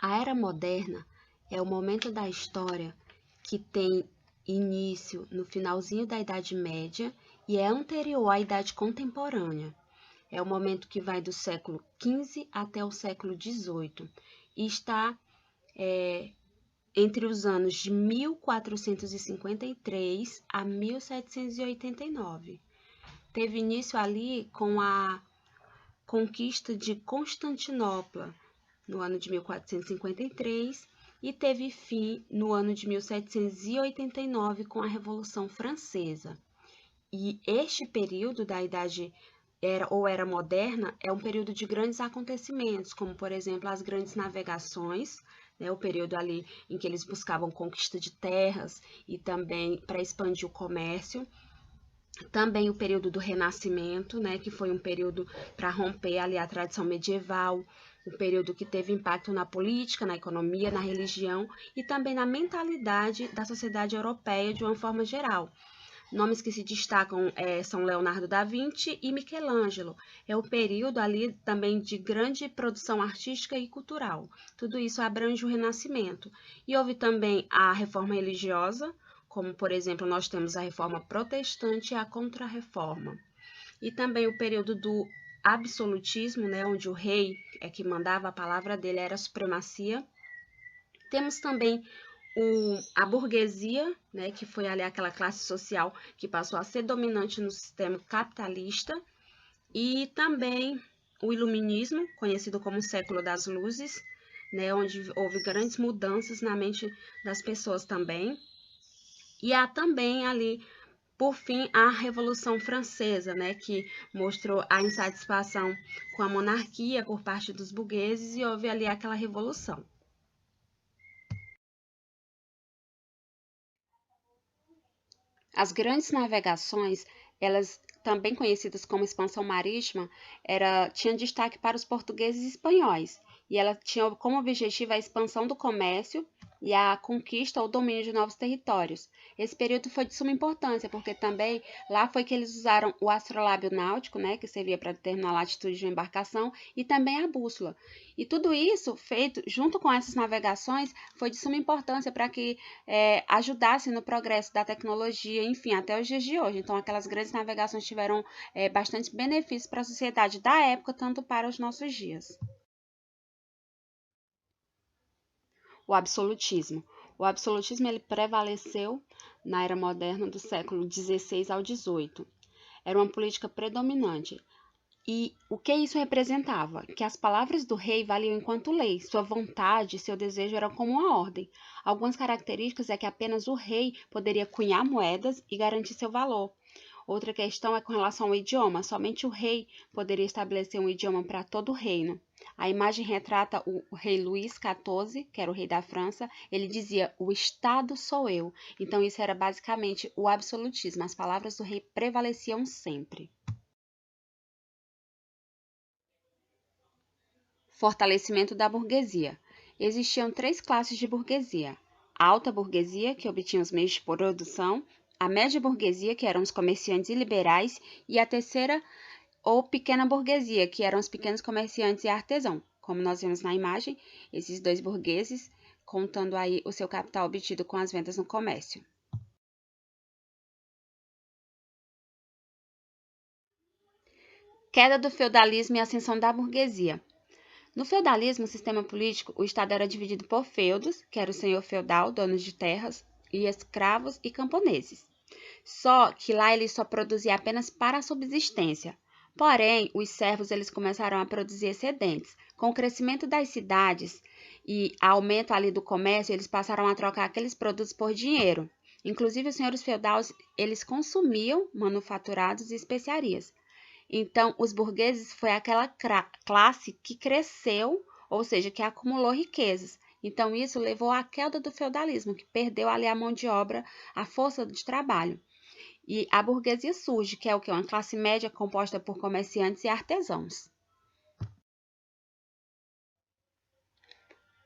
A Era Moderna é o momento da história que tem início no finalzinho da Idade Média e é anterior à Idade Contemporânea. É o momento que vai do século XV até o século XVIII e está entre os anos de 1453 a 1789. Teve início ali com a conquista de Constantinopla, no ano de 1453, e teve fim no ano de 1789 com a Revolução Francesa. E este período da Idade Era Moderna é um período de grandes acontecimentos, como, por exemplo, as grandes navegações, o período ali em que eles buscavam conquista de terras e também para expandir o comércio. Também o período do Renascimento, que foi um período para romper ali a tradição medieval, um período que teve impacto na política, na economia, na religião e também na mentalidade da sociedade europeia de uma forma geral. Nomes que se destacam são Leonardo da Vinci e Michelangelo. É o período ali também de grande produção artística e cultural. Tudo isso abrange o Renascimento. E houve também a Reforma Religiosa, como, por exemplo, nós temos a Reforma Protestante e a Contra-Reforma. E também o período do absolutismo, onde o rei é que mandava, a palavra dele era a supremacia. Temos também a burguesia, que foi ali aquela classe social que passou a ser dominante no sistema capitalista, e também o iluminismo, conhecido como século das luzes, onde houve grandes mudanças na mente das pessoas também. E há também ali, por fim, a Revolução Francesa, que mostrou a insatisfação com a monarquia por parte dos burgueses e houve ali aquela revolução. As grandes navegações, elas também conhecidas como expansão marítima, tinham destaque para os portugueses e espanhóis, e ela tinha como objetivo a expansão do comércio e a conquista ou domínio de novos territórios. Esse período foi de suma importância, porque também lá foi que eles usaram o astrolábio náutico, que servia para determinar a latitude de uma embarcação, e também a bússola. E tudo isso, feito junto com essas navegações, foi de suma importância para que ajudasse no progresso da tecnologia, enfim, até os dias de hoje. Então, aquelas grandes navegações tiveram bastante benefícios para a sociedade da época, tanto para os nossos dias. O absolutismo. O absolutismo ele prevaleceu na era moderna do século XVI ao XVIII. Era uma política predominante. E o que isso representava? Que as palavras do rei valiam enquanto lei, sua vontade e seu desejo eram como uma ordem. Algumas características é que apenas o rei poderia cunhar moedas e garantir seu valor. Outra questão é com relação ao idioma. Somente o rei poderia estabelecer um idioma para todo o reino. A imagem retrata o rei Luís XIV, que era o rei da França. Ele dizia, o Estado sou eu. Então, isso era basicamente o absolutismo. As palavras do rei prevaleciam sempre. Fortalecimento da burguesia. Existiam 3 classes de burguesia. A alta burguesia, que obtinha os meios de produção, a média burguesia, que eram os comerciantes e liberais, e a terceira ou pequena burguesia, que eram os pequenos comerciantes e artesãos. Como nós vemos na imagem, esses 2 burgueses contando aí o seu capital obtido com as vendas no comércio. Queda do feudalismo e ascensão da burguesia. No feudalismo, o sistema político, o Estado era dividido por feudos, que era o senhor feudal, donos de terras, e escravos e camponeses. Só que lá ele só produzia apenas para a subsistência. Porém, os servos eles começaram a produzir excedentes. Com o crescimento das cidades e aumento ali do comércio, eles passaram a trocar aqueles produtos por dinheiro. Inclusive, os senhores feudais eles consumiam manufaturados e especiarias. Então, os burgueses foi aquela classe que cresceu, ou seja, que acumulou riquezas. Então, isso levou à queda do feudalismo, que perdeu ali a mão de obra, a força de trabalho. E a burguesia surge, que é o quê? Uma classe média composta por comerciantes e artesãos.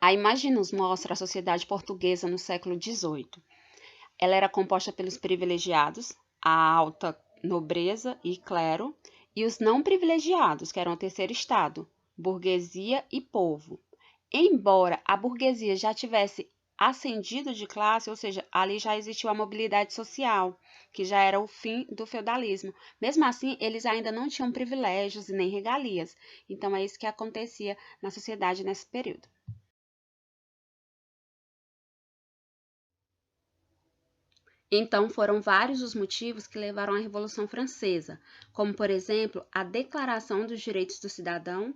A imagem nos mostra a sociedade portuguesa no século XVIII. Ela era composta pelos privilegiados, a alta nobreza e clero, e os não privilegiados, que eram o terceiro estado, burguesia e povo. Embora a burguesia já tivesse ascendido de classe, ou seja, ali já existiu a mobilidade social, que já era o fim do feudalismo. Mesmo assim, eles ainda não tinham privilégios e nem regalias. Então, é isso que acontecia na sociedade nesse período. Então, foram vários os motivos que levaram à Revolução Francesa, como, por exemplo, a Declaração dos Direitos do Cidadão,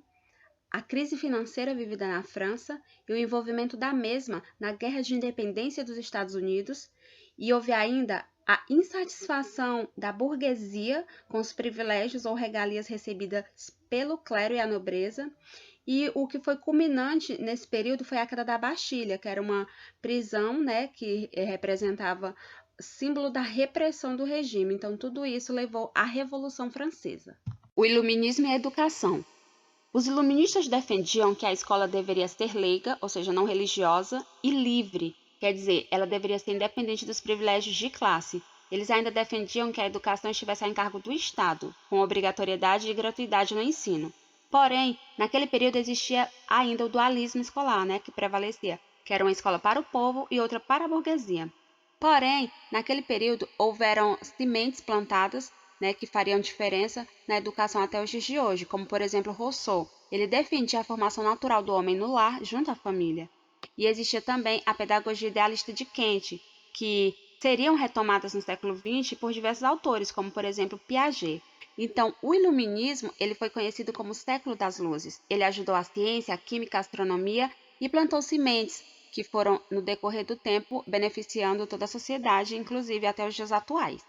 a crise financeira vivida na França e o envolvimento da mesma na Guerra de Independência dos Estados Unidos, e houve ainda a insatisfação da burguesia com os privilégios ou regalias recebidas pelo clero e a nobreza, e o que foi culminante nesse período foi a queda da Bastilha, que era uma prisão, né, que representava símbolo da repressão do regime. Então, tudo isso levou à Revolução Francesa. O Iluminismo e a educação. Os iluministas defendiam que a escola deveria ser leiga, ou seja, não religiosa, e livre, quer dizer, ela deveria ser independente dos privilégios de classe. Eles ainda defendiam que a educação estivesse a encargo do Estado, com obrigatoriedade e gratuidade no ensino. Porém, naquele período existia ainda o dualismo escolar, né, que prevalecia, que era uma escola para o povo e outra para a burguesia. Porém, naquele período houveram sementes plantadas, né, que fariam diferença na educação até os dias de hoje, como por exemplo Rousseau. Ele defendia a formação natural do homem no lar, junto à família. E existia também a pedagogia idealista de Kant, que seriam retomadas no século XX por diversos autores, como por exemplo Piaget. Então, o iluminismo ele foi conhecido como o século das luzes. Ele ajudou a ciência, a química, a astronomia e plantou sementes que foram, no decorrer do tempo, beneficiando toda a sociedade, inclusive até os dias atuais.